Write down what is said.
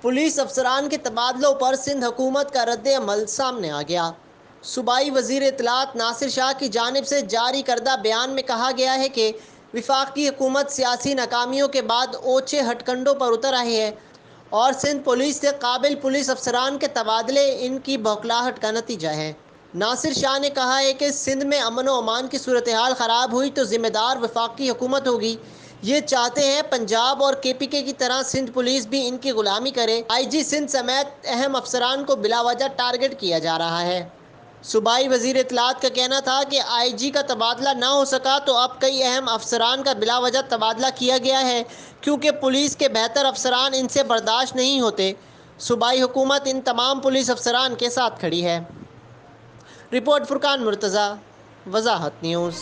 Police افسران کے تبادلوں پر سندھ حکومت کا رد عمل سامنے آ گیا۔ صوبائی وزیر اطلاعات ناصر کی جانب سے جاری کردہ بیان میں کہا گیا ہے کہ وفاقی حکومت سیاسی ناکامیوں کے بعد اوچھے ہتھکنڈوں پر اتر آئی ہے اور سندھ پولیس سے قابل پولیس افسران کے تبادلے ان کی بوکھلاہٹ کا نتیجہ ہے۔ ناصر نے کہا ہے کہ سندھ میں امن و امان کی صورتحال خراب ہوئی تو ذمہ دار وفاقی حکومت ہوگی۔ یہ چاہتے ہیں پنجاب اور کے کی طرح سندھ پولیس بھی ان کی غلامی کرے۔ آئی جی سندھ سمیت اہم افسران کو بلا وجہ ٹارگٹ کیا جا رہا ہے۔ صوبائی وزیر اطلاعات کا کہنا تھا کہ آئی جی کا تبادلہ نہ ہو سکا تو اب کئی اہم افسران کا بلا وجہ تبادلہ کیا گیا ہے کیونکہ پولیس کے بہتر افسران ان سے برداشت نہیں ہوتے۔ صوبائی حکومت ان تمام پولیس افسران کے ساتھ کھڑی ہے۔ رپورٹ فرقان مرتضیٰ، وضاحت نیوز۔